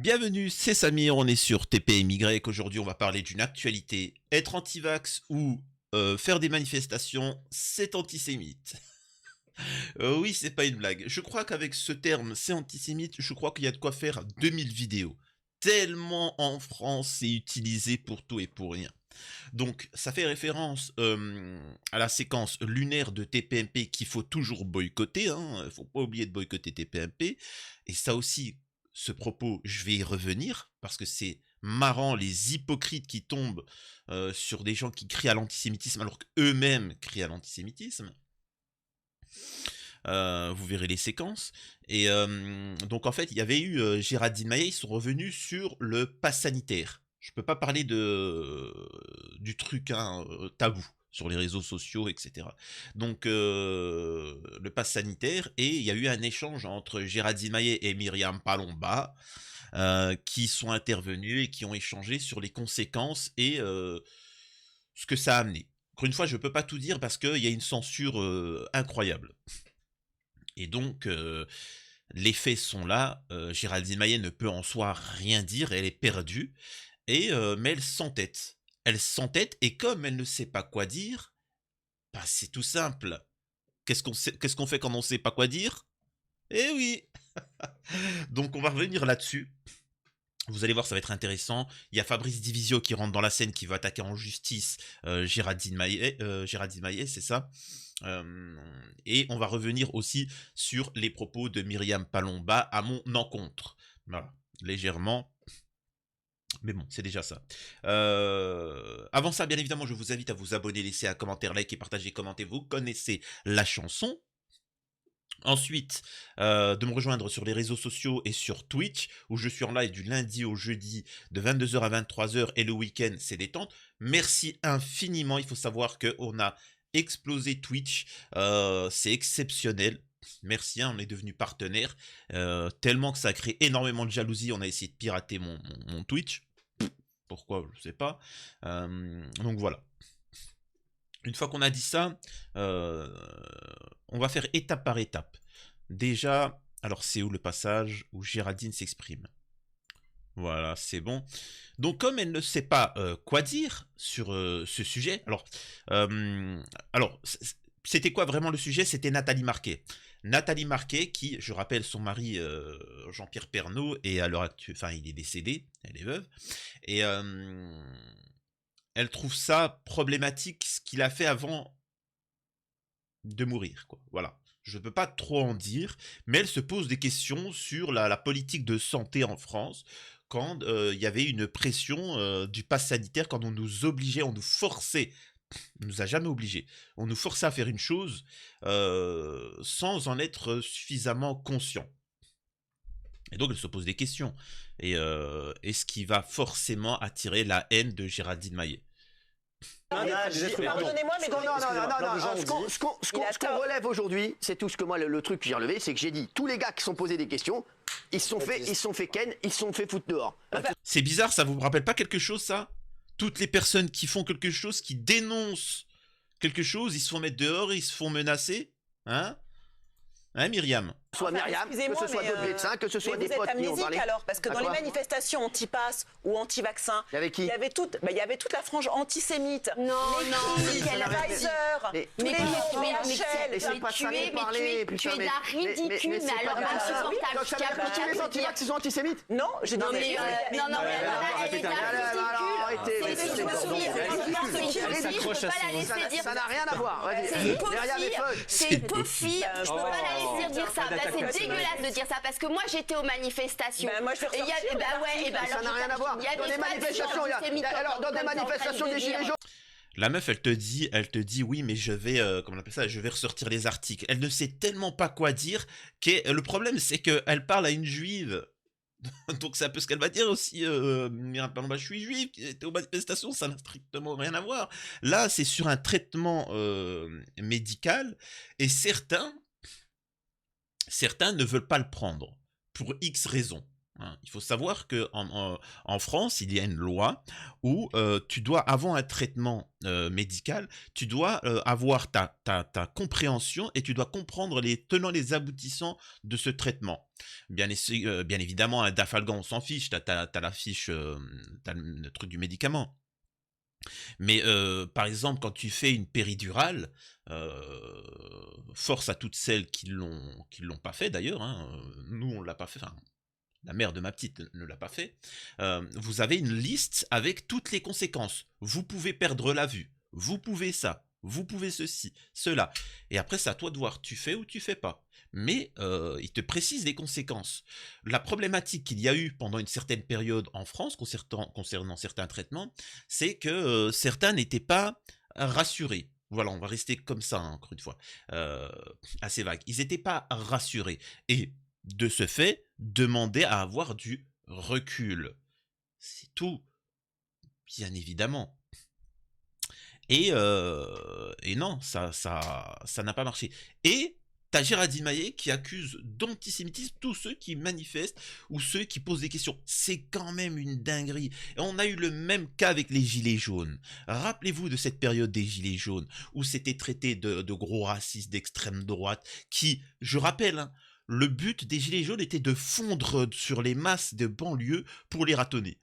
Bienvenue, c'est Samir, on est sur TPMY. Aujourd'hui, on va parler d'une actualité. Être anti-vax ou faire des manifestations, c'est antisémite. Oui, c'est pas une blague. Je crois qu'avec ce terme, c'est antisémite, je crois qu'il y a de quoi faire 2000 vidéos. Tellement en France, c'est utilisé pour tout et pour rien. Donc, ça fait référence à la séquence lunaire de TPMP qu'il faut toujours boycotter. Hein. Faut pas oublier de boycotter TPMP. Et ça aussi, ce propos, je vais y revenir, parce que c'est marrant les hypocrites qui tombent sur des gens qui crient à l'antisémitisme alors qu'eux-mêmes crient à l'antisémitisme. Vous verrez les séquences. Et donc en fait, il y avait eu Géraldine Maillet, ils sont revenus sur le pass sanitaire. Je peux pas parler du truc tabou sur les réseaux sociaux, etc. Donc le pass sanitaire, et il y a eu un échange entre Géraldine Maillet et Myriam Palomba qui sont intervenus et qui ont échangé sur les conséquences et ce que ça a amené. Encore une fois, je peux pas tout dire parce qu'il y a une censure incroyable. Et donc, les faits sont là, Géraldine Maillet ne peut en soi rien dire, elle est perdue, mais elle s'entête. Elle s'entête, et comme elle ne sait pas quoi dire, bah c'est tout simple. Qu'est-ce qu'on fait quand on ne sait pas quoi dire? Eh oui. Donc on va revenir là-dessus. Vous allez voir, ça va être intéressant. Il y a Fabrice Divisio qui rentre dans la scène, qui va attaquer en justice Géraldine Maillet, c'est ça. Et on va revenir aussi sur les propos de Myriam Palomba à mon encontre. Voilà, légèrement. Mais bon, c'est déjà ça. Avant ça, bien évidemment, je vous invite à vous abonner, laisser un commentaire, like et partager, commenter. Vous connaissez la chanson. Ensuite, de me rejoindre sur les réseaux sociaux et sur Twitch, où je suis en live du lundi au jeudi de 22h à 23h, et le week-end, c'est détente. Merci infiniment. Il faut savoir qu'on a explosé Twitch. C'est exceptionnel. Merci, on est devenu partenaire. Tellement que ça a créé énormément de jalousie. On a essayé de pirater mon Twitch. Pourquoi, je sais pas. Donc voilà. Une fois qu'on a dit ça, on va faire étape par étape. Déjà, alors c'est où le passage où Géraldine s'exprime? Voilà, c'est bon. Donc comme elle ne sait pas quoi dire sur ce sujet, alors c'était quoi vraiment le sujet? C'était Nathalie Marquet. Nathalie Marquet qui, je rappelle, son mari Jean-Pierre Pernaut, et à l'heure actuelle, enfin il est décédé, elle est veuve, et elle trouve ça problématique ce qu'il a fait avant de mourir, quoi. Voilà. Je ne peux pas trop en dire, mais elle se pose des questions sur la politique de santé en France, quand il y avait une pression du pass sanitaire, quand on nous obligeait, on nous forçait, on nous a jamais obligés, on nous forçait à faire une chose sans en être suffisamment conscient. Et donc elle se pose des questions. Et est-ce qui va forcément attirer la haine de Géraldine Maillet? Pardonnez-moi, mais ce qu'on relève aujourd'hui, c'est tout ce que moi, le truc que j'ai relevé, c'est que j'ai dit, tous les gars qui se sont posés des questions, ils se sont fait ken, ils se sont fait foutre dehors. C'est bizarre, ça vous rappelle pas quelque chose, ça? Toutes les personnes qui font quelque chose, qui dénoncent quelque chose, ils se font mettre dehors, ils se font menacer, hein? Hein, Myriam? Que ce soit Myriam, que ce soit d'autres médecins, que ce soit des potes qui ont parlé. Alors, parce que dans les manifestations anti-pass ou anti-vaccin, il y avait qui? Il y avait toute la frange antisémite. Non, Pfizer, mais tu es de la ridicule, mais alors insupportable. Ça veut dire que tous les anti-vax sont antisémites? Non, j'ai dit mais elle est de la ridicule. Ça n'a rien à voir. C'est Pofi, je peux pas la laisser dire ça. C'est dégueulasse de dire ça parce que moi j'étais aux manifestations. Moi je fais ça n'a rien à voir. Dans des manifestations, alors dans des manifestations des gilets jaunes. La meuf, elle te dit oui, mais je vais, comment on appelle ça, je vais ressortir les articles. Elle ne sait tellement pas quoi dire le problème, c'est qu'elle parle à une juive. Donc c'est un peu ce qu'elle va dire aussi. Je suis juive, t'es aux manifestations, ça n'a strictement rien à voir. Là, c'est sur un traitement médical, et certains ne veulent pas le prendre pour X raisons. Hein. Il faut savoir que en France, il y a une loi où tu dois, avant un traitement médical, tu dois avoir ta compréhension et tu dois comprendre les tenants, les aboutissants de ce traitement. Bien évidemment, un Dafalgan, on s'en fiche, t'as la fiche, t'as le truc du médicament. Mais par exemple, quand tu fais une péridurale, force à toutes celles qui l'ont pas fait d'ailleurs, hein, nous on l'a pas fait, enfin la mère de ma petite ne l'a pas fait, vous avez une liste avec toutes les conséquences. Vous pouvez perdre la vue, vous pouvez ça, vous pouvez ceci, cela. Et après, c'est à toi de voir, tu fais ou tu fais pas. Mais il te précise les conséquences. La problématique qu'il y a eu pendant une certaine période en France concernant certains traitements, c'est que certains n'étaient pas rassurés. Voilà, on va rester comme ça, hein, encore une fois, assez vague. Ils n'étaient pas rassurés. Et de ce fait, demander à avoir du recul. C'est tout, bien évidemment. Et non, ça n'a pas marché. Et t'as Géraldine Maillet qui accuse d'antisémitisme tous ceux qui manifestent ou ceux qui posent des questions. C'est quand même une dinguerie. Et on a eu le même cas avec les Gilets jaunes. Rappelez-vous de cette période des Gilets jaunes où c'était traité de gros racistes d'extrême droite qui, je rappelle, hein, le but des Gilets jaunes était de fondre sur les masses de banlieue pour les ratonner.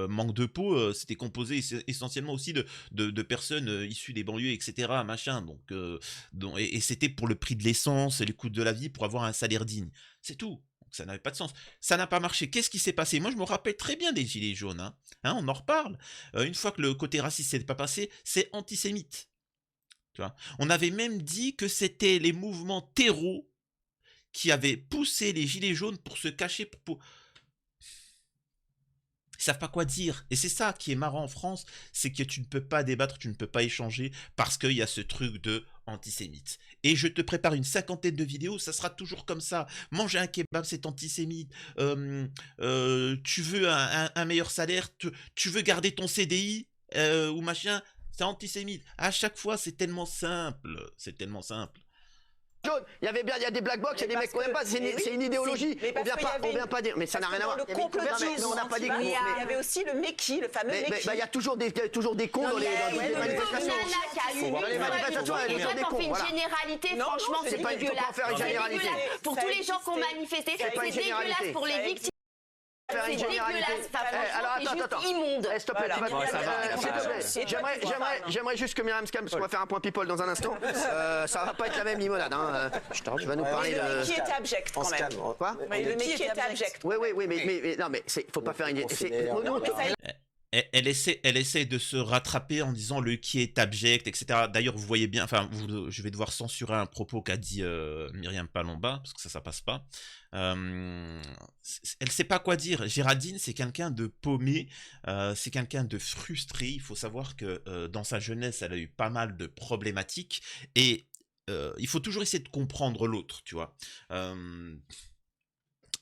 Manque de peau, c'était composé essentiellement aussi de personnes issues des banlieues, etc. Machin. Et c'était pour le prix de l'essence, les coûts de la vie, pour avoir un salaire digne. C'est tout. Donc, ça n'avait pas de sens. Ça n'a pas marché. Qu'est-ce qui s'est passé? Moi, je me rappelle très bien des Gilets jaunes. Hein, on en reparle. Une fois que le côté raciste s'est pas passé, c'est antisémite. Tu vois, on avait même dit que c'était les mouvements terreaux qui avaient poussé les Gilets jaunes pour se cacher, ils savent pas quoi dire. Et c'est ça qui est marrant en France, c'est que tu ne peux pas débattre, tu ne peux pas échanger, parce qu'il y a ce truc de antisémite. Et je te prépare une 50aine de vidéos, ça sera toujours comme ça. Manger un kebab, c'est antisémite. Tu veux un meilleur salaire, tu veux garder ton CDI, ou machin, c'est antisémite. À chaque fois, c'est tellement simple. C'est tellement simple. Jaune, il y a des black box, il y a des mecs qu'on n'aime pas, c'est une idéologie. On vient pas dire, mais ça n'a rien à voir. Le complotisme, on n'a pas dit que. il y avait aussi le Meki, le fameux Meki. Il y a toujours des cons dans les manifestations. Dans les manifestations, il y a toujours des cons. On fait une généralité, franchement, c'est dégueulasse. Pour tous les gens qui ont manifesté, c'est dégueulasse pour les victimes. C'est dégueulasse, franchement, c'est juste immonde. S'il te plaît, j'aimerais juste que Myriam se calme parce qu'on va faire un point people dans un instant. Ça va pas être la même limonade. Tu vas nous parler de. Le Meki était abject quand même. Quoi? Le Meki était abject. Oui, mais non, mais faut pas faire une. Elle essaie de se rattraper en disant le qui est abject, etc. D'ailleurs, vous voyez bien, enfin, je vais devoir censurer un propos qu'a dit Myriam Palomba, parce que ça passe pas. Elle sait pas quoi dire. Géraldine, c'est quelqu'un de paumé, c'est quelqu'un de frustré. Il faut savoir que dans sa jeunesse, elle a eu pas mal de problématiques, et il faut toujours essayer de comprendre l'autre, tu vois.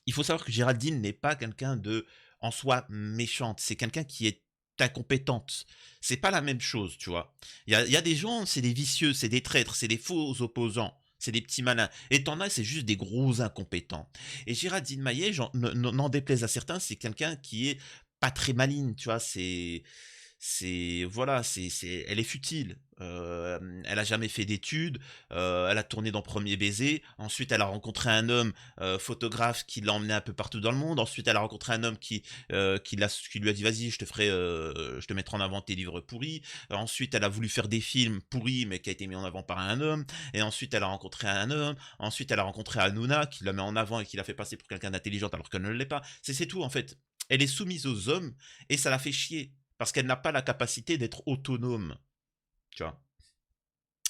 Il faut savoir que Géraldine n'est pas quelqu'un de en soi méchante, c'est quelqu'un qui est incompétente. C'est pas la même chose, tu vois. Il y a des gens, c'est des vicieux, c'est des traîtres, c'est des faux opposants, c'est des petits malins. Et t'en as, c'est juste des gros incompétents. Et Géraldine Maillet, n'en déplaise à certains, c'est quelqu'un qui est pas très maligne, tu vois. Voilà, elle est futile. Elle a jamais fait d'études. Elle a tourné dans Premier Baiser. Ensuite, elle a rencontré un homme photographe qui l'a emmené un peu partout dans le monde. Ensuite, elle a rencontré un homme qui lui a dit vas-y, je te mettrai en avant tes livres pourris. Ensuite, elle a voulu faire des films pourris, mais qui a été mis en avant par un homme. Et ensuite, elle a rencontré un homme. Ensuite, elle a rencontré Hanouna, qui la met en avant et qui l'a fait passer pour quelqu'un d'intelligent alors qu'elle ne l'est pas. C'est tout en fait. Elle est soumise aux hommes et ça la fait chier. Parce qu'elle n'a pas la capacité d'être autonome, tu vois.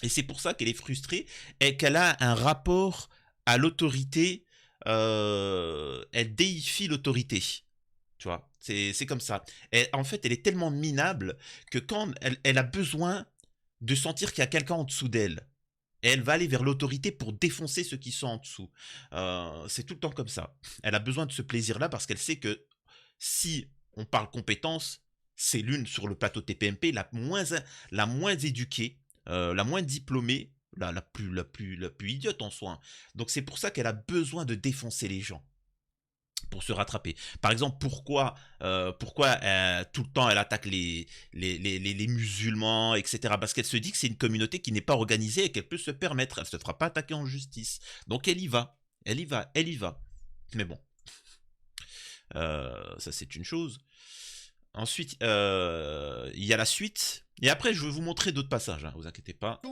Et c'est pour ça qu'elle est frustrée et qu'elle a un rapport à l'autorité. Elle déifie l'autorité, tu vois. C'est comme ça. En fait, elle est tellement minable que quand elle a besoin de sentir qu'il y a quelqu'un en dessous d'elle, et elle va aller vers l'autorité pour défoncer ceux qui sont en dessous. C'est tout le temps comme ça. Elle a besoin de ce plaisir-là parce qu'elle sait que si on parle compétence, c'est l'une sur le plateau TPMP la moins éduquée, la moins diplômée, la plus idiote en soi. Donc c'est pour ça qu'elle a besoin de défoncer les gens. pour se rattraper. Par exemple, pourquoi tout le temps elle attaque les musulmans, etc. Parce qu'elle se dit que c'est une communauté qui n'est pas organisée et qu'elle peut se permettre. Elle ne se fera pas attaquer en justice. Donc elle y va. Elle y va. Elle y va. Mais bon. Ça, c'est une chose. Ensuite, il y a la suite. Et après, je vais vous montrer d'autres passages, hein, vous inquiétez pas.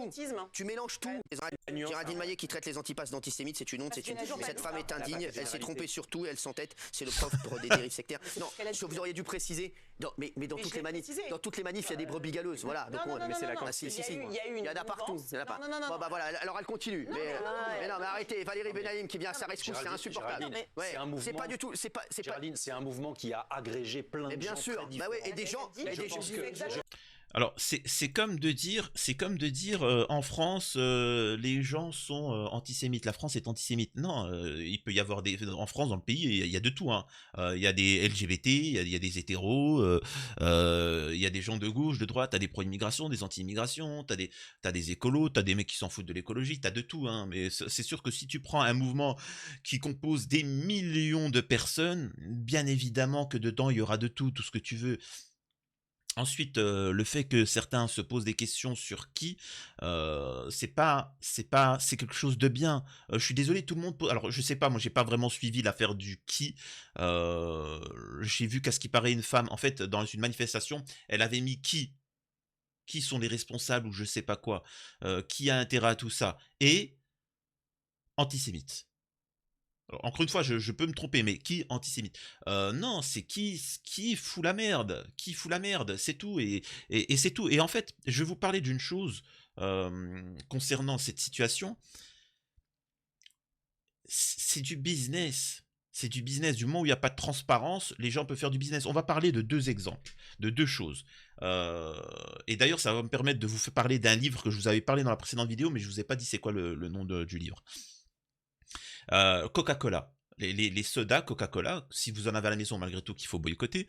Tu mélanges tout. Géraldine Maillet qui traite les antipasses d'antisémites, c'est une honte, c'est une... Mais cette femme est indigne, elle s'est trompée sur tout, elle s'entête, c'est le propre des dérives sectaires. Non, vous auriez dû préciser, mais dans toutes les manifs, il y a des brebis galeuses, voilà. Mais c'est la il y en a partout. Bon bah voilà, alors elle continue. Mais non, mais arrêtez, Valérie Benaïm qui vient à sa rescousse, c'est insupportable. C'est pas du tout, c'est pas... Géraldine, c'est un mouvement qui a agrégé plein de gens. Bien sûr, bah ouais, et des gens... Alors, c'est comme de dire, en France, les gens sont antisémites. La France est antisémite. Non, il peut y avoir en France, dans le pays, il y a de tout. Hein. Il y a des LGBT, il y a des hétéros, il y a des gens de gauche, de droite, t'as des pro-immigration, des anti-immigration, t'as des écolos, t'as des mecs qui s'en foutent de l'écologie, t'as de tout. Hein. Mais c'est sûr que si tu prends un mouvement qui compose des millions de personnes, bien évidemment que dedans il y aura de tout ce que tu veux. Ensuite, le fait que certains se posent des questions sur qui, c'est quelque chose de bien. Je suis désolé, tout le monde. Alors, je sais pas, moi, j'ai pas vraiment suivi l'affaire du qui. J'ai vu qu'à ce qui paraît une femme, en fait, dans une manifestation, elle avait mis qui sont les responsables ou je sais pas quoi, qui a intérêt à tout ça, et antisémite. Alors, encore une fois, je peux me tromper, mais qui antisémite? Non, c'est qui fout la merde, c'est tout, et c'est tout. Et en fait, je vais vous parler d'une chose concernant cette situation. C'est du business. C'est du business. Du moment où il n'y a pas de transparence, les gens peuvent faire du business. On va parler de deux exemples, de deux choses. Et d'ailleurs, ça va me permettre de vous parler d'un livre que je vous avais parlé dans la précédente vidéo, mais je ne vous ai pas dit c'est quoi le nom du livre. Coca-Cola. Les sodas Coca-Cola, si vous en avez à la maison malgré tout qu'il faut boycotter,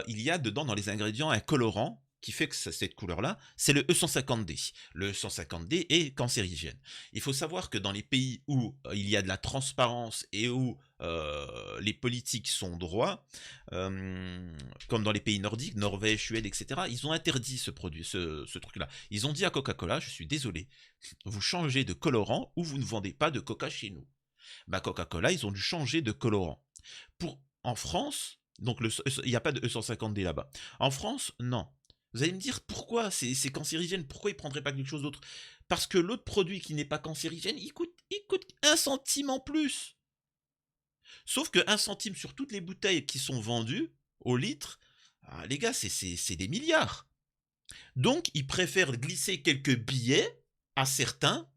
il y a dedans dans les ingrédients un colorant qui fait que cette couleur-là, c'est le E150D. Le E150D est cancérigène. Il faut savoir que dans les pays où il y a de la transparence et où les politiques sont droits, comme dans les pays nordiques, Norvège, Suède, etc., ils ont interdit ce produit, ce truc-là. Ils ont dit à Coca-Cola, je suis désolé, vous changez de colorant ou vous ne vendez pas de Coca chez nous. Bah Coca-Cola, ils ont dû changer de colorant. En France, donc il n'y a pas de E150D là-bas. En France, non. Vous allez me dire pourquoi c'est cancérigène, pourquoi ils ne prendraient pas quelque chose d'autre? Parce que l'autre produit qui n'est pas cancérigène, il coûte 1 centime en plus. Sauf que 1 centime sur toutes les bouteilles qui sont vendues au litre, les gars, c'est des milliards. Donc, ils préfèrent glisser quelques billets à certains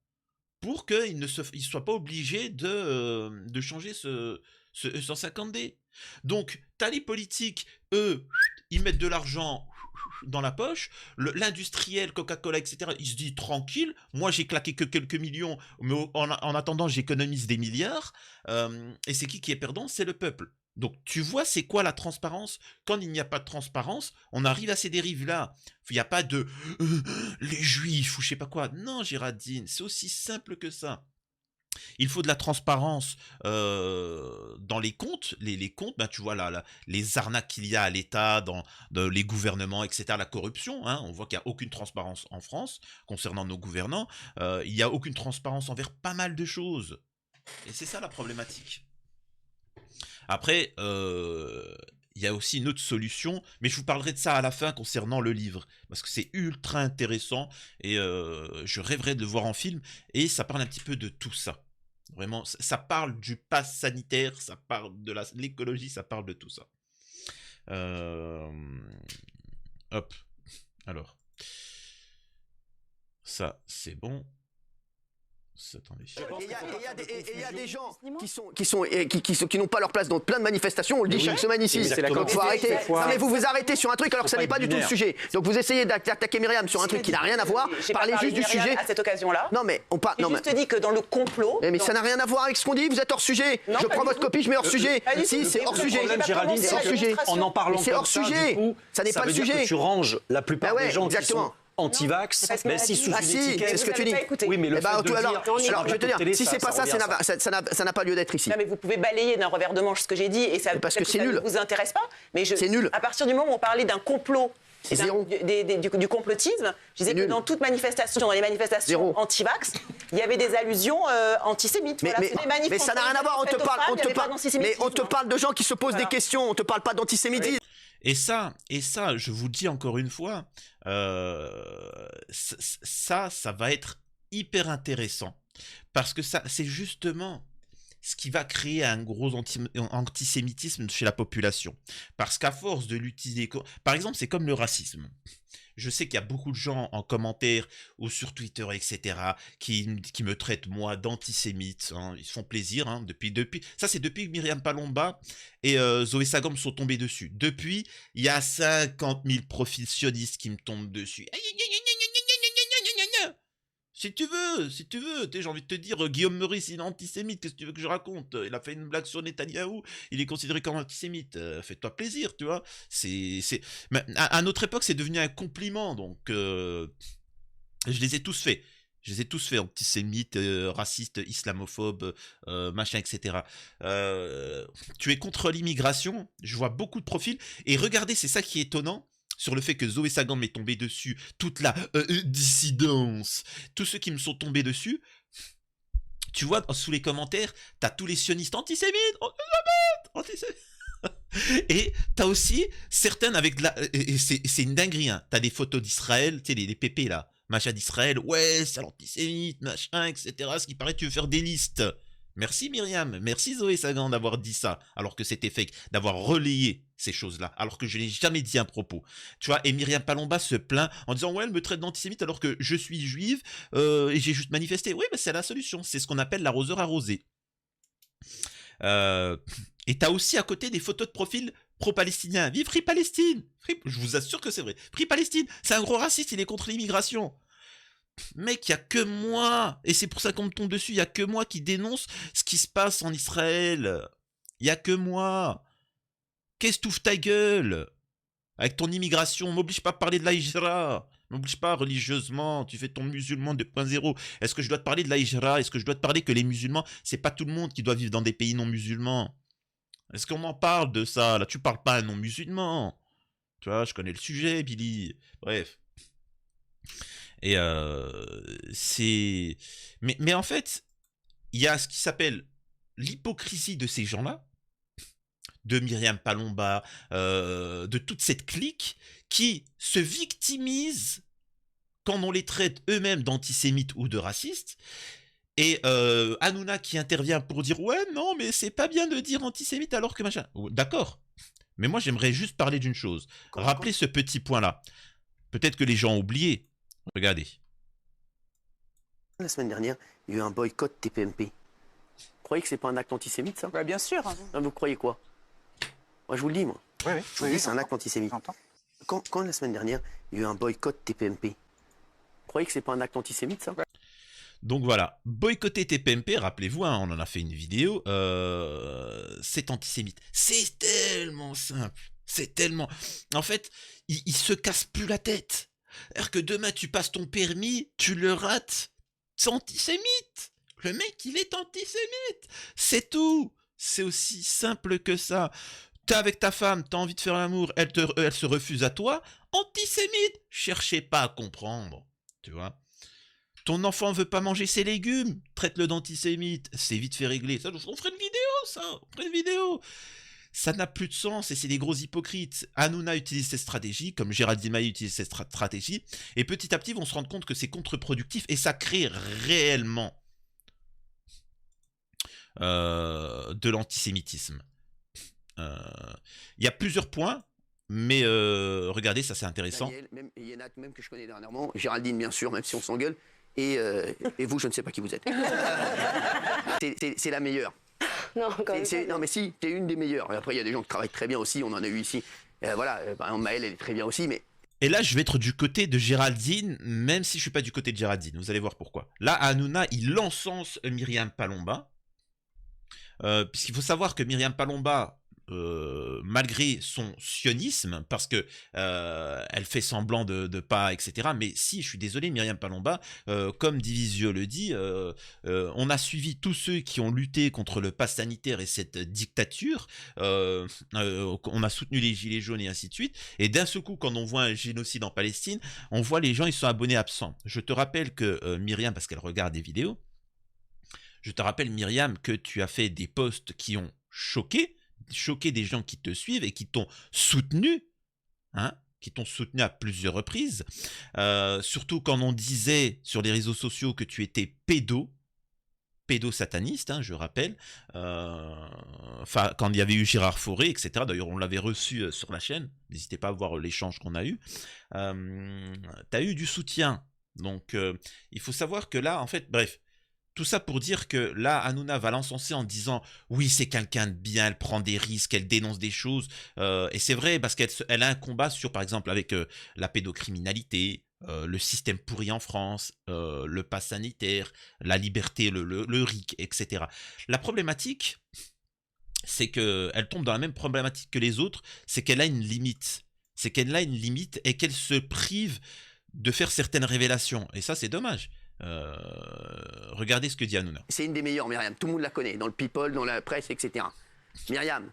pour qu'ils ne soient pas obligés de changer ce E150D. Donc, t'as les politiques, eux, ils mettent de l'argent dans la poche, l'industriel, Coca-Cola, etc., il se dit tranquille, moi j'ai claqué que quelques millions, mais en attendant j'économise des milliards, et c'est qui est perdant? C'est le peuple. Donc tu vois c'est quoi la transparence? Quand il n'y a pas de transparence, on arrive à ces dérives-là. Il n'y a pas de les juifs ou je sais pas quoi. Non, Géraldine, c'est aussi simple que ça. Il faut de la transparence dans les comptes. Les comptes, ben, tu vois les arnaques qu'il y a à l'État, dans les gouvernements, etc. La corruption, hein, on voit qu'il n'y a aucune transparence en France concernant nos gouvernants. Il n'y a aucune transparence envers pas mal de choses. Et c'est ça la problématique. Après, il y a aussi une autre solution, mais je vous parlerai de ça à la fin concernant le livre, parce que c'est ultra intéressant, et je rêverais de le voir en film, et ça parle un petit peu de tout ça. Vraiment, ça parle du pass sanitaire, ça parle de l'écologie, ça parle de tout ça. Hop, alors. Ça, c'est bon. Attendez. Et il y a des gens qui n'ont pas leur place dans plein de manifestations, on le dit chaque semaine ici. Donc faut arrêter. Non, mais vous vous arrêtez sur un truc alors que ça n'est pas du tout le sujet. Donc vous essayez d'attaquer Myriam sur un truc qui n'a rien à voir. Parlez juste du sujet. À cette occasion-là. Non mais on parle. J'ai juste dit que dans le complot. Mais ça n'a rien à voir avec ce qu'on dit. Vous êtes hors sujet. Je prends votre copie, je mets hors sujet. Si c'est hors sujet. C'est hors sujet. En parlant c'est hors sujet. Ça n'est pas le sujet. Tu ranges la plupart des gens qui sont anti-vax, parce que mais elle a si dit- sous Ah une si, étiquette. c'est ce que tu dis. Oui, mais le Eh ben, fait de alors, dire alors, sur un je vais te plateau de dire, télé, si c'est pas ça, revient à ça n'a pas lieu d'être ici. Non, mais vous pouvez balayer d'un revers de manche ce que j'ai dit et ça, Mais parce peut-être que c'est ça nul. ne vous intéresse pas. Mais C'est nul. À partir du moment où on parlait d'un complot, C'est et zéro. du complotisme, je disais que nul. dans toute manifestation, dans les manifestations Zéro. anti-vax, il y avait des allusions antisémites. Mais, Voilà, c'est des manifs mais ça n'a rien à voir, on te faites aux parle, femmes, on il y te avait pas parle, mais d'antisémitisme. on te parle de gens qui se posent Voilà. des questions, on te parle pas d'antisémitisme. Et ça, je vous le dis encore une fois, ça va être hyper intéressant. Parce que ça, c'est justement ce qui va créer un gros antisémitisme chez la population. Parce qu'à force de l'utiliser... Par exemple, c'est comme le racisme. Je sais qu'il y a beaucoup de gens en commentaire ou sur Twitter, etc., qui me traitent, moi, d'antisémite. Hein. Ils se font plaisir. Hein, ça, c'est depuis que Myriam Palomba et Zoé Sagom sont tombés dessus. Depuis, il y a 50 000 profils sionistes qui me tombent dessus. Si tu veux, j'ai envie de te dire, Guillaume Meurice, il est antisémite, qu'est-ce que tu veux que je raconte? Il a fait une blague sur Netanyahou, il est considéré comme antisémite, fais-toi plaisir, tu vois. Mais à notre époque, c'est devenu un compliment, donc je les ai tous faits. Antisémites, racistes, islamophobes, machin, etc. Tu es contre l'immigration, je vois beaucoup de profils, et regardez, c'est ça qui est étonnant, sur le fait que Zoé Sagam m'est tombée dessus, toute la dissidence, tous ceux qui me sont tombés dessus, tu vois, sous les commentaires, t'as tous les sionistes antisémites, et t'as aussi certaines avec de la... Et c'est une dinguerie, hein. T'as des photos d'Israël, tu sais, les pépés là, machin d'Israël, ouais, c'est l'antisémite, machin, etc. Ce qui paraît, tu veux faire des listes. Merci Myriam, merci Zoé Sagan d'avoir dit ça, alors que c'était fake, d'avoir relayé ces choses-là, alors que je n'ai jamais dit un propos. Tu vois, et Myriam Palomba se plaint en disant « Ouais, elle me traite d'antisémite alors que je suis juive et j'ai juste manifesté. » Oui, bah, c'est la solution, c'est ce qu'on appelle l'arroseur arrosé. Et t'as aussi à côté des photos de profil pro-palestiniens. Vive Free Palestine! Je vous assure que c'est vrai. Free Palestine, c'est un gros raciste, il est contre l'immigration. Mec, il n'y a que moi, et c'est pour ça qu'on me tombe dessus, il n'y a que moi qui dénonce ce qui se passe en Israël. Il n'y a que moi. Qu'est-ce que t'ouvres ta gueule? Avec ton immigration, m'oblige pas à parler de la hijra. M'oblige pas religieusement, tu fais ton musulman 2.0. Est-ce que je dois te parler de la hijra? Est-ce que je dois te parler que les musulmans, c'est pas tout le monde qui doit vivre dans des pays non musulmans? Est-ce qu'on m'en parle de ça? Là, tu parles pas à un non musulman. Tu vois, je connais le sujet, Billy. Bref. Et c'est... Mais en fait, il y a ce qui s'appelle l'hypocrisie de ces gens-là, de Myriam Palomba, de toute cette clique qui se victimise quand on les traite eux-mêmes d'antisémites ou de racistes. Et Hanouna qui intervient pour dire « Ouais, non, mais c'est pas bien de dire antisémite alors que machin... » D'accord. Mais moi, j'aimerais juste parler d'une chose. Rappelez ce petit point-là. Peut-être que les gens ont oublié. Regardez. La semaine dernière, il y a eu un boycott TPMP. Vous croyez que c'est pas un acte antisémite, ça? Bah, bien sûr. Non, vous croyez quoi? Moi, je vous le dis, moi. Oui, Je vous dis, c'est un acte antisémite. Quand la semaine dernière, il y a eu un boycott TPMP, vous croyez que c'est pas un acte antisémite, ça? Donc voilà, boycotter TPMP, rappelez-vous, hein, on en a fait une vidéo, c'est antisémite. C'est tellement simple, c'est tellement... En fait, il se casse plus la tête. C'est-à-dire que demain, tu passes ton permis, tu le rates, c'est antisémite. Le mec, il est antisémite. C'est tout. C'est aussi simple que ça. T'es avec ta femme, t'as envie de faire l'amour, elle se refuse à toi, antisémite. Cherchez pas à comprendre, tu vois. Ton enfant veut pas manger ses légumes, traite-le d'antisémite, c'est vite fait régler. Ça, on ferait une vidéo, ça, on ferait une vidéo. Ça n'a plus de sens et c'est des gros hypocrites. Hanouna utilise cette stratégie, comme Géraldine Maillet utilise cette stratégie, et petit à petit, ils vont se rendre compte que c'est contre-productif et ça crée réellement de l'antisémitisme. Il y a plusieurs points, mais regardez, ça c'est intéressant. Daniel, il y en a même que je connais dernièrement, Géraldine bien sûr, même si on s'engueule, et vous, je ne sais pas qui vous êtes. C'est la meilleure. Non, quand même. Non mais si, t'es une des meilleures. Et après, il y a des gens qui travaillent très bien aussi, on en a eu ici. Voilà, par exemple, Maëlle, elle est très bien aussi, mais... Et là, je vais être du côté de Géraldine, même si je suis pas du côté de Géraldine. Vous allez voir pourquoi. Là, Hanouna, il encense Myriam Palomba. Puisqu'il faut savoir que Myriam Palomba, malgré son sionisme, parce que elle fait semblant de pas, etc. Mais si, je suis désolé, Myriam Palomba, comme Divisio le dit, on a suivi tous ceux qui ont lutté contre le pass sanitaire et cette dictature. On a soutenu les gilets jaunes et ainsi de suite. Et d'un seul coup, quand on voit un génocide en Palestine, on voit les gens, ils sont abonnés absents. Je te rappelle que Myriam, parce qu'elle regarde des vidéos, je te rappelle, Myriam, que tu as fait des posts qui ont choqué des gens qui te suivent et qui t'ont soutenu, hein, qui t'ont soutenu à plusieurs reprises. Surtout quand on disait sur les réseaux sociaux que tu étais pédosataniste, hein, je rappelle. Enfin, quand il y avait eu Gérard Fauré, etc. D'ailleurs, on l'avait reçu sur la chaîne. N'hésitez pas à voir l'échange qu'on a eu. Tu as eu du soutien. Donc, il faut savoir que là, en fait, bref, tout ça pour dire que là, Hanouna va l'encenser en disant « Oui, c'est quelqu'un de bien, elle prend des risques, elle dénonce des choses. Et c'est vrai, parce qu'elle a un combat sur, par exemple, avec la pédocriminalité, le système pourri en France, le pass sanitaire, la liberté, le RIC, etc. La problématique, c'est qu'elle tombe dans la même problématique que les autres, c'est qu'elle a une limite. C'est qu'elle a une limite et qu'elle se prive de faire certaines révélations. Et ça, c'est dommage. Regardez ce que dit Hanouna. C'est une des meilleures, Myriam. Tout le monde la connaît, dans le people, dans la presse, etc. Myriam,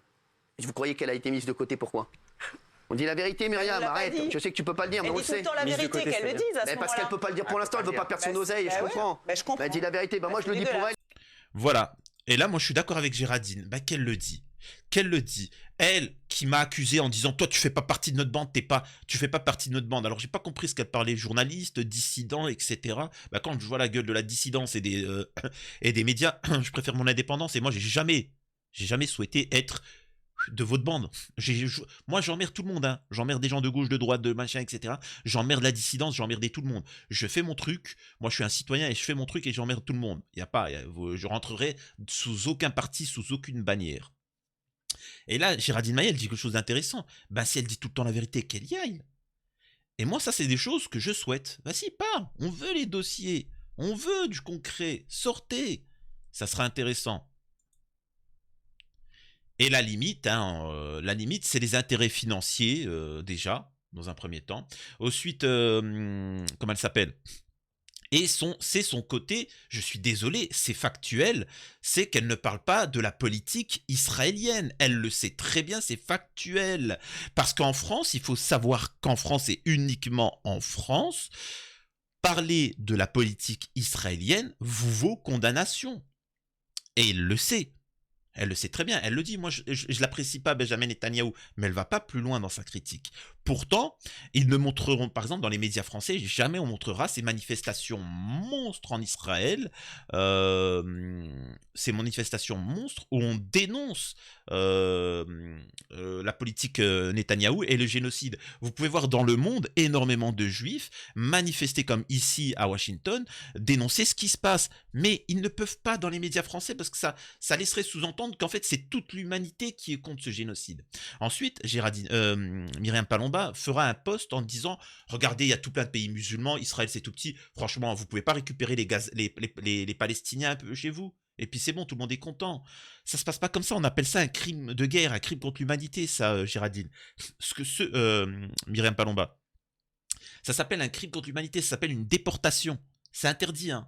vous croyez qu'elle a été mise de côté, pourquoi? On dit la vérité, Myriam, arrête. Je sais que tu peux pas le dire, mais on le sait. Elle dit tout le temps la vérité, qu'elle le dise à ce moment-là. Parce qu'elle peut pas le dire pour l'instant, elle veut pas perdre son oseille, je comprends. Je comprends. Elle dit la vérité, moi je le dis pour elle. Voilà. Et là, moi, je suis d'accord avec Géraldine. Qu'elle le dit. Qu'elle le dit. Elle, qui m'a accusé en disant « Toi, tu fais pas partie de notre bande, tu fais pas partie de notre bande. » Alors, j'ai pas compris ce qu'elle parlait, journaliste, dissident, etc. Quand je vois la gueule de la dissidence et des médias, je préfère mon indépendance. Et moi, j'ai jamais souhaité être de votre bande. Moi, j'emmerde tout le monde. Hein. J'emmerde des gens de gauche, de droite, de machin, etc. J'emmerde la dissidence, j'emmerde tout le monde. Je fais mon truc. Moi, je suis un citoyen et je fais mon truc et j'emmerde tout le monde. Je rentrerai sous aucun parti, sous aucune bannière. Et là, Géraldine Maillet, elle dit quelque chose d'intéressant. Si elle dit tout le temps la vérité, qu'elle y aille. Et moi, ça, c'est des choses que je souhaite. Si, pas. On veut les dossiers. On veut du concret. Sortez. Ça sera intéressant. Et la limite, c'est les intérêts financiers, déjà, dans un premier temps. Ensuite, comment elle s'appelle ? Et c'est son côté, je suis désolé, c'est factuel, c'est qu'elle ne parle pas de la politique israélienne. Elle le sait très bien, c'est factuel. Parce qu'en France, il faut savoir qu'en France et uniquement en France, parler de la politique israélienne vous vaut condamnation. Et elle le sait. Elle le sait très bien, elle le dit. Moi, je l'apprécie pas, Benjamin Netanyahou, mais elle va pas plus loin dans sa critique. Pourtant, ils ne montreront, par exemple, dans les médias français, jamais on montrera ces manifestations monstres en Israël, ces manifestations monstres où on dénonce la politique Netanyahou et le génocide. Vous pouvez voir dans le monde énormément de juifs manifester comme ici à Washington, dénoncer ce qui se passe. Mais ils ne peuvent pas dans les médias français parce que ça laisserait sous-entendre qu'en fait c'est toute l'humanité qui est contre ce génocide. Ensuite, Myriam Palomba fera un post en disant « Regardez, il y a tout plein de pays musulmans, Israël c'est tout petit, franchement vous pouvez pas récupérer les Palestiniens un peu chez vous. » Et puis c'est bon, tout le monde est content. Ça se passe pas comme ça, on appelle ça un crime de guerre, un crime contre l'humanité, ça, Géraldine. Myriam Palomba. Ça s'appelle un crime contre l'humanité, ça s'appelle une déportation. C'est interdit, hein.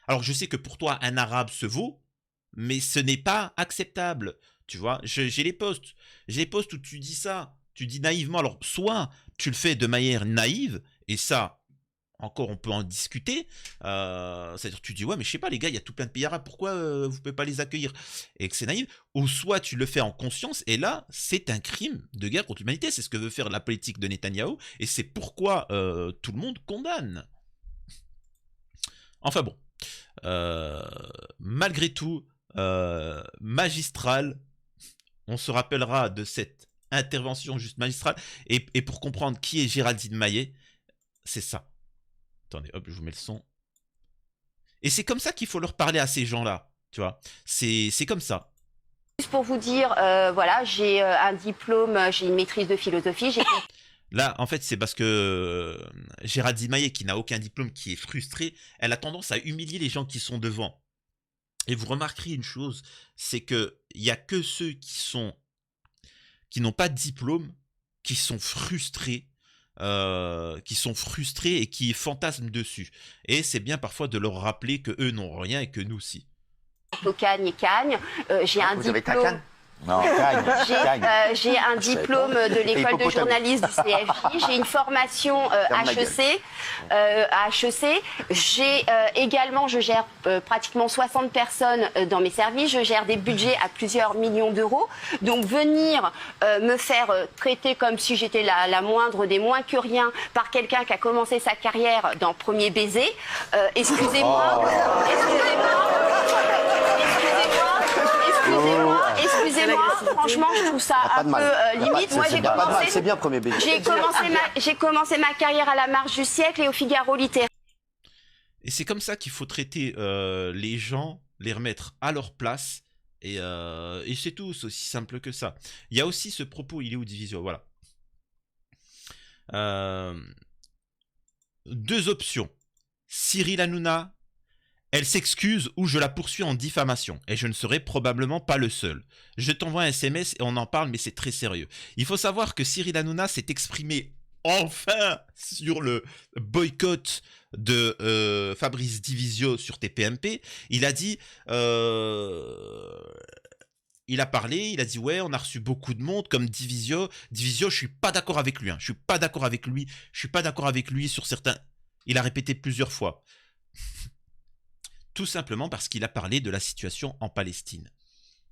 Alors je sais que pour toi, un arabe se vaut, mais ce n'est pas acceptable. Tu vois, j'ai les posts. J'ai les posts où tu dis ça. Tu dis naïvement. Alors, soit tu le fais de manière naïve, et ça, encore, on peut en discuter. C'est-à-dire, tu dis, ouais, mais je sais pas, les gars, il y a tout plein de pays arabes, pourquoi vous pouvez pas les accueillir? Et que c'est naïf. Ou soit tu le fais en conscience, et là, c'est un crime de guerre contre l'humanité. C'est ce que veut faire la politique de Netanyahou, et c'est pourquoi tout le monde condamne. Enfin bon. Malgré tout, magistrale, on se rappellera de cette intervention juste magistrale, et pour comprendre qui est Géraldine Maillet, c'est ça. Attendez, hop, je vous mets le son. Et c'est comme ça qu'il faut leur parler à ces gens-là, tu vois. C'est comme ça. Juste pour vous dire, voilà, j'ai un diplôme, j'ai une maîtrise de philosophie, j'ai... Là, en fait, c'est parce que Géraldine Maillet, qui n'a aucun diplôme, qui est frustrée, elle a tendance à humilier les gens qui sont devant. Et vous remarquerez une chose, c'est qu'il n'y a que ceux qui sont qui n'ont pas de diplôme, qui sont frustrés et qui fantasment dessus. Et c'est bien parfois de leur rappeler que eux n'ont rien et que nous si. Cagne et Cagne, j'ai un Vous avez ta diplôme. canne? Non, Cagne. J'ai un diplôme de l'école de journalisme du CFJ. J'ai une formation HEC. À HEC. J'ai également, je gère pratiquement 60 personnes dans mes services. Je gère des budgets à plusieurs millions d'euros. Donc venir me faire traiter comme si j'étais la moindre des moins que rien par quelqu'un qui a commencé sa carrière dans Premier Baiser. Excusez-moi. Excusez-moi, franchement, je trouve ça un peu limite. Moi, C'est bien Premier Baiser. j'ai commencé ma carrière à la Marche du siècle et au Figaro littéraire. Et c'est comme ça qu'il faut traiter les gens, les remettre à leur place. Et c'est tout, c'est aussi simple que ça. Il y a aussi ce propos, il est où Divisio, voilà. 2 options. Cyril Hanouna, elle s'excuse ou je la poursuis en diffamation. Et je ne serai probablement pas le seul. Je t'envoie un SMS et on en parle, mais c'est très sérieux. Il faut savoir que Cyril Hanouna s'est exprimé enfin sur le boycott de Fabrice Divisio sur TPMP. Il a dit... il a parlé, il a dit ouais, on a reçu beaucoup de monde comme Divisio. Divisio, je suis pas d'accord avec lui. Je suis pas d'accord avec lui. Je suis pas d'accord avec lui sur certains. Il a répété plusieurs fois. Tout simplement parce qu'il a parlé de la situation en Palestine.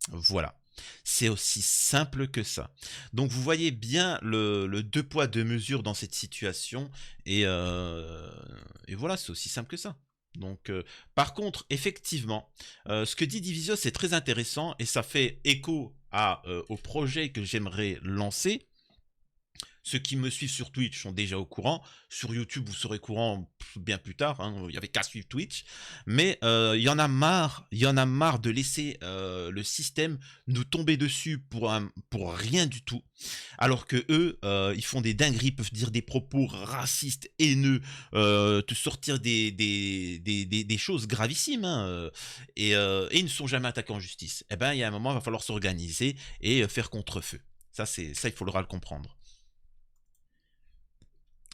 Voilà. C'est aussi simple que ça. Donc vous voyez bien le 2 poids 2 mesures dans cette situation. Et voilà, c'est aussi simple que ça. Donc, par contre, effectivement, ce que dit Divisio, c'est très intéressant et ça fait écho au projet que j'aimerais lancer. Ceux qui me suivent sur Twitch sont déjà au courant. Sur YouTube, vous serez au courant bien plus tard. Hein. Il n'y avait qu'à suivre Twitch. Mais il y en a marre de laisser le système nous tomber dessus pour rien du tout. Alors que eux, ils font des dingueries, peuvent dire des propos racistes, haineux, te sortir des choses gravissimes. Hein, et ils ne sont jamais attaqués en justice. Eh bien, il y a un moment, il va falloir s'organiser et faire contre-feu. Ça, il faudra le comprendre.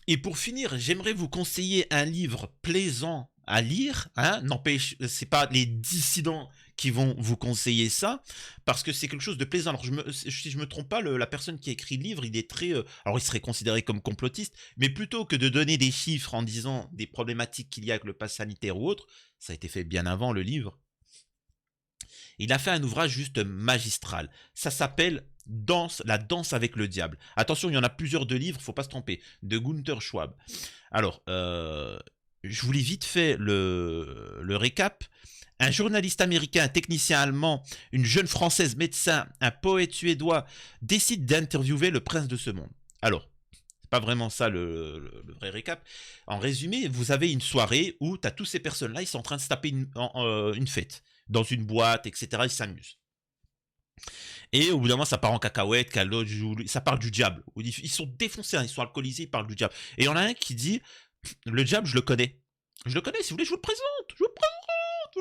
Et pour finir, j'aimerais vous conseiller un livre plaisant à lire. Hein, n'empêche, c'est pas les dissidents qui vont vous conseiller ça, parce que c'est quelque chose de plaisant. Alors, si je me trompe pas, la personne qui a écrit le livre, il est très... alors, il serait considéré comme complotiste, mais plutôt que de donner des chiffres en disant des problématiques qu'il y a avec le pass sanitaire ou autre, ça a été fait bien avant le livre, il a fait un ouvrage juste magistral. Ça s'appelle La danse avec le diable. Attention, il y en a plusieurs de livres, faut pas se tromper. De Gunther Schwab. Alors, je vous lis vite fait le récap. Un journaliste américain, un technicien allemand, une jeune française médecin, un poète suédois décident d'interviewer le prince de ce monde. Alors, c'est pas vraiment ça le vrai récap. En résumé, vous avez une soirée où tu as tous ces personnes-là, ils sont en train de se taper une fête. Dans une boîte, etc. Ils s'amusent. Et au bout d'un moment, ça part en cacahuète, ça parle du diable. Ils sont défoncés, hein, ils sont alcoolisés, ils parlent du diable. Et il y en a un qui dit, le diable, je le connais. Je le connais, si vous voulez, je vous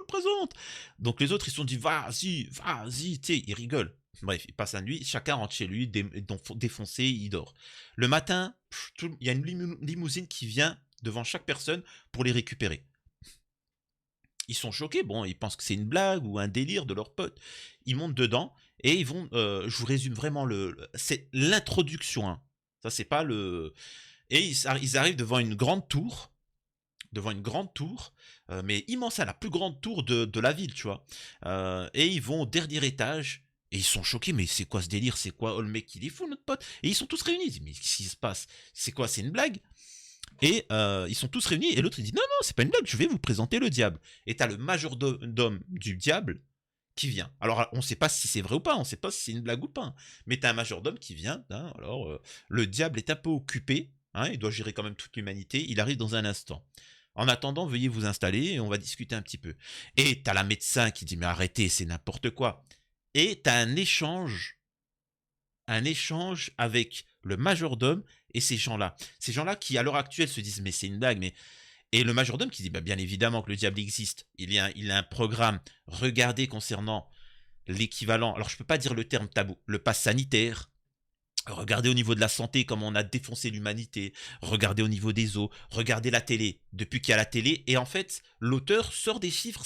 le présente. Donc les autres, ils se sont dit, vas-y, tu sais, ils rigolent. Bref, ils passent la nuit, chacun rentre chez lui, défoncé, il dort. Le matin, il y a une limousine qui vient devant chaque personne pour les récupérer. Ils sont choqués, bon, ils pensent que c'est une blague ou un délire de leurs potes. Ils montent dedans et ils vont, je vous résume vraiment c'est l'introduction. Hein. Ça, c'est pas le... Et ils arrivent devant une grande tour, mais immense, la plus grande tour de la ville, tu vois. Et ils vont au dernier étage et ils sont choqués, mais c'est quoi ce délire? C'est quoi? Oh, le mec, il est fou, notre pote. Et ils sont tous réunis, ils disent, mais qu'est-ce qui se passe? C'est quoi? C'est une blague? Et ils sont tous réunis et l'autre il dit non, c'est pas une blague, je vais vous présenter le diable. Et t'as le majordome du diable qui vient. Alors on sait pas si c'est vrai ou pas, on sait pas si c'est une blague ou pas. Hein. Mais t'as un majordome qui vient. Hein, alors le diable est un peu occupé, hein, il doit gérer quand même toute l'humanité, il arrive dans un instant. En attendant, veuillez vous installer et on va discuter un petit peu. Et t'as la médecin qui dit mais arrêtez, c'est n'importe quoi. Et t'as un échange avec le majordome et ces gens-là qui à l'heure actuelle se disent mais c'est une blague, mais... Et le majordome qui dit bah, bien évidemment que le diable existe, il a un programme, regardez concernant l'équivalent, alors je peux pas dire le terme tabou, le pass sanitaire, Regardez au niveau de la santé comment on a défoncé l'humanité. Regardez au niveau des eaux. Regardez la télé. Depuis qu'il y a la télé, et en fait, l'auteur sort des chiffres,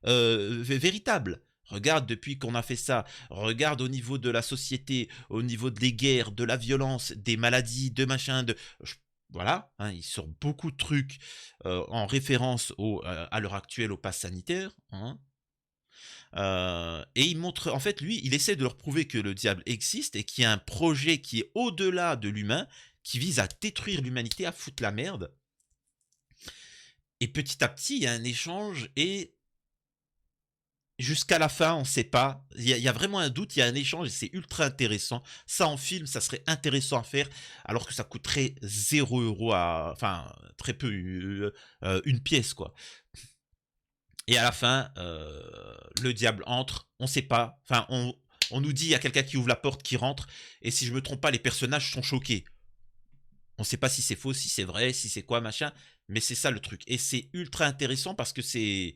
véritables. Regarde depuis qu'on a fait ça. Regarde au niveau de la société, au niveau des guerres, de la violence, des maladies, de machin, voilà, hein, il sort beaucoup de trucs en référence à l'heure actuelle au pass sanitaire. Hein. Et il montre, en fait, lui, il essaie de leur prouver que le diable existe et qu'il y a un projet qui est au-delà de l'humain, qui vise à détruire l'humanité, à foutre la merde. Et petit à petit, il y a un échange et jusqu'à la fin, on ne sait pas. Il y a vraiment un doute, il y a un échange et c'est ultra intéressant. Ça, en film, ça serait intéressant à faire, alors que ça coûterait 0 € enfin, très peu, une pièce, quoi. Et à la fin, le diable entre, on ne sait pas. Enfin, on nous dit, il y a quelqu'un qui ouvre la porte, qui rentre. Et si je ne me trompe pas, les personnages sont choqués. On ne sait pas si c'est faux, si c'est vrai, si c'est quoi, machin. Mais c'est ça le truc. Et c'est ultra intéressant parce que c'est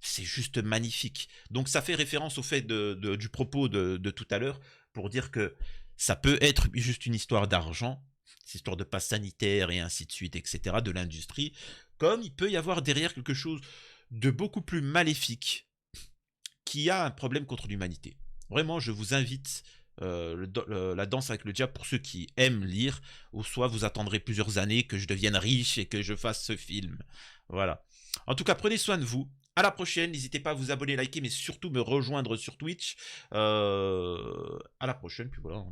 juste magnifique. Donc ça fait référence au fait du propos de tout à l'heure pour dire que ça peut être juste une histoire d'argent, cette histoire de passe sanitaire et ainsi de suite, etc., de l'industrie, comme il peut y avoir derrière quelque chose de beaucoup plus maléfique qui a un problème contre l'humanité. Vraiment, je vous invite la danse avec le diable pour ceux qui aiment lire, ou soit vous attendrez plusieurs années que je devienne riche et que je fasse ce film. Voilà. En tout cas, prenez soin de vous. À la prochaine, n'hésitez pas à vous abonner, liker, mais surtout me rejoindre sur Twitch. À la prochaine, puis voilà.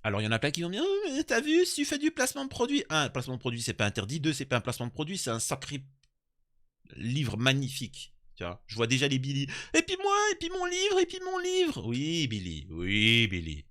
Alors, il y en a plein qui vont me dire, oh, mais t'as vu, si tu fais du placement de produit. Un placement de produit, c'est pas interdit. Deux, c'est pas un placement de produit, c'est un sacré livre magnifique. Tu vois, je vois déjà les Billy. Et puis moi, et puis mon livre, et puis mon livre. Oui, Billy, oui, Billy.